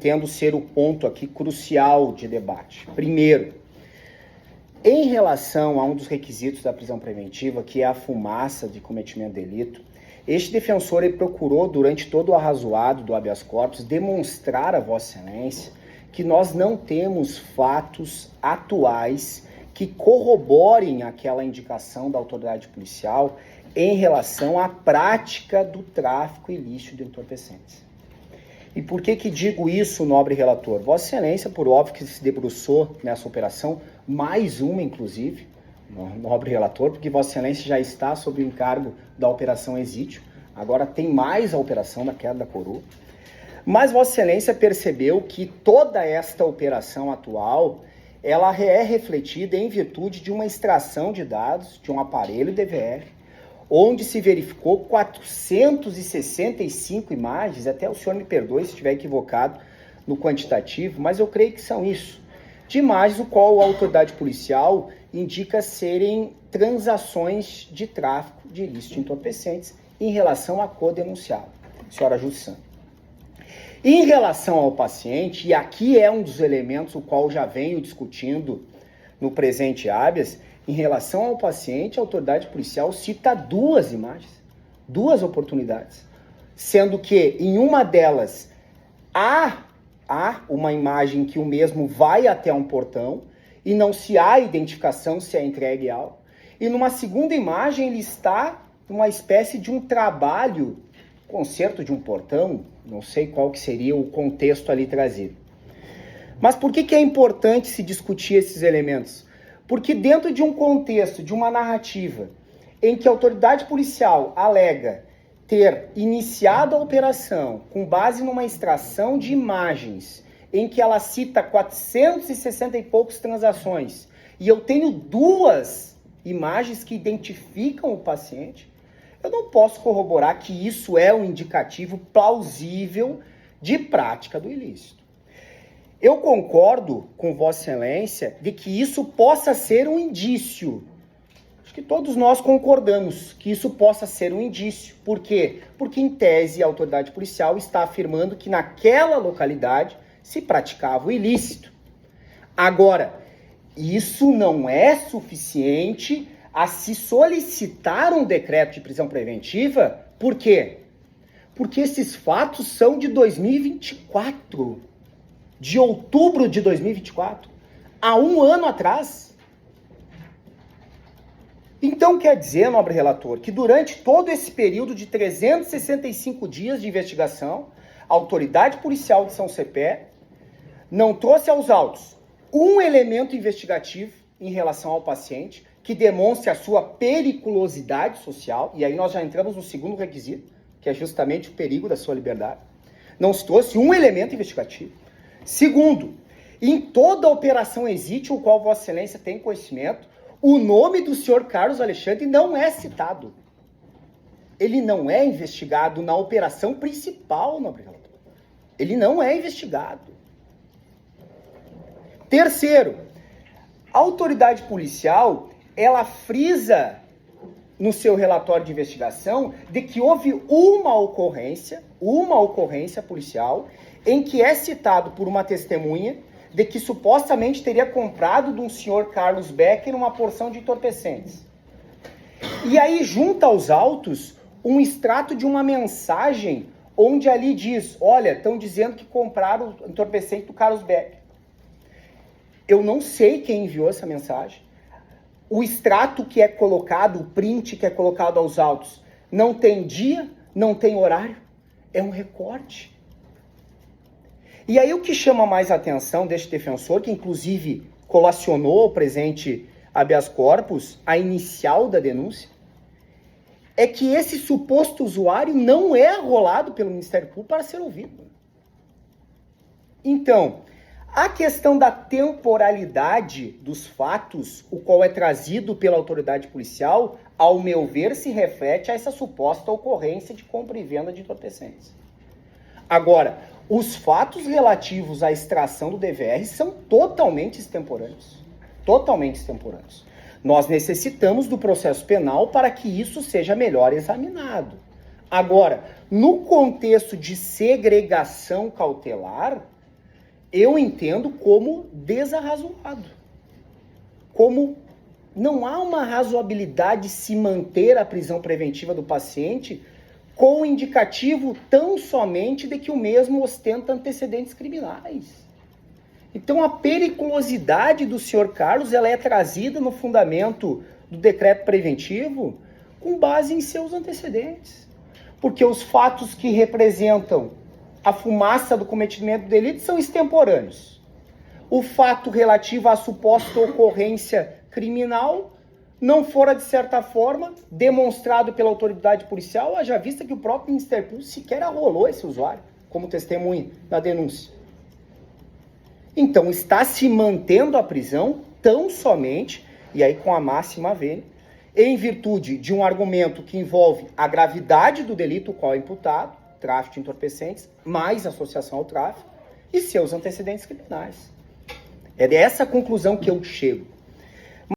entendo ser o ponto aqui crucial de debate. Primeiro, em relação a um dos requisitos da prisão preventiva, que é a fumaça de cometimento de delito, este defensor ele procurou, durante todo o arrazoado do habeas corpus, demonstrar a Vossa Excelência que nós não temos fatos atuais que corroborem aquela indicação da autoridade policial em relação à prática do tráfico ilícito de entorpecentes. E por que digo isso, nobre relator? Vossa Excelência, por óbvio que se debruçou nessa operação, mais uma inclusive, nobre relator, porque Vossa Excelência já está sob o encargo da Operação Exídio, agora tem mais a operação da queda da coroa. Mas Vossa Excelência percebeu que toda esta operação atual, ela é refletida em virtude de uma extração de dados de um aparelho DVR, onde se verificou 465 imagens, até o senhor me perdoe se estiver equivocado no quantitativo, mas eu creio que são isso, de imagens o qual a autoridade policial indica serem transações de tráfico de ilícito de entorpecentes em relação à co-denunciada, senhora Jussana. Em relação ao paciente, e aqui é um dos elementos o qual já venho discutindo no presente habeas, em relação ao paciente, a autoridade policial cita duas imagens, duas oportunidades, sendo que em uma delas há uma imagem que o mesmo vai até um portão e não se há identificação se é entregue algo, e numa segunda imagem ele está numa espécie de um trabalho, conserto de um portão, não sei qual que seria o contexto ali trazido. Mas por que é importante se discutir esses elementos? Porque dentro de um contexto, de uma narrativa, em que a autoridade policial alega ter iniciado a operação com base numa extração de imagens, em que ela cita 460 e poucos transações, e eu tenho duas imagens que identificam o paciente, eu não posso corroborar que isso é um indicativo plausível de prática do ilícito. Eu concordo com Vossa Excelência de que isso possa ser um indício. Acho que todos nós concordamos que isso possa ser um indício. Por quê? Porque, em tese, a autoridade policial está afirmando que naquela localidade se praticava o ilícito. Agora, isso não é suficiente a se solicitar um decreto de prisão preventiva. Por quê? Porque esses fatos são de 2024. De outubro de 2024, há um ano atrás. Então quer dizer, nobre relator, que durante todo esse período de 365 dias de investigação, a autoridade policial de São Cepé não trouxe aos autos um elemento investigativo em relação ao paciente que demonstre a sua periculosidade social, e aí nós já entramos no segundo requisito, que é justamente o perigo da sua liberdade. Não se trouxe um elemento investigativo. Segundo, em toda a operação Exídio, o qual Vossa Excelência tem conhecimento, o nome do senhor Carlos Alexandre não é citado. Ele não é investigado na operação principal, nobre relator. Ele não é investigado. Terceiro, a autoridade policial, ela frisa no seu relatório de investigação de que houve uma ocorrência policial em que é citado por uma testemunha de que supostamente teria comprado de um senhor Carlos Becker uma porção de entorpecentes. E aí junta aos autos um extrato de uma mensagem onde ali diz, olha, estão dizendo que compraram o entorpecente do Carlos Becker. Eu não sei quem enviou essa mensagem. O extrato que é colocado, o print que é colocado aos autos, não tem dia, não tem horário, é um recorte. E aí o que chama mais a atenção deste defensor, que inclusive colacionou o presente habeas corpus, a inicial da denúncia, é que esse suposto usuário não é arrolado pelo Ministério Público para ser ouvido. Então, a questão da temporalidade dos fatos, o qual é trazido pela autoridade policial, ao meu ver, se reflete a essa suposta ocorrência de compra e venda de entorpecentes. Agora, os fatos relativos à extração do DVR são totalmente extemporâneos. Totalmente extemporâneos. Nós necessitamos do processo penal para que isso seja melhor examinado. Agora, no contexto de segregação cautelar, eu entendo como desarrazoado. Como não há uma razoabilidade de se manter a prisão preventiva do paciente com o indicativo tão somente de que o mesmo ostenta antecedentes criminais. Então a periculosidade do senhor Carlos ela é trazida no fundamento do decreto preventivo com base em seus antecedentes. Porque os fatos que representam a fumaça do cometimento do delito são extemporâneos. O fato relativo à suposta ocorrência criminal não fora, de certa forma, demonstrado pela autoridade policial, haja vista que o próprio Ministério Público sequer arrolou esse usuário como testemunha na denúncia. Então, está se mantendo a prisão tão somente, e aí com a máxima vênia, em virtude de um argumento que envolve a gravidade do delito qual é imputado, tráfico de entorpecentes, mais associação ao tráfico, e seus antecedentes criminais. É dessa conclusão que eu chego.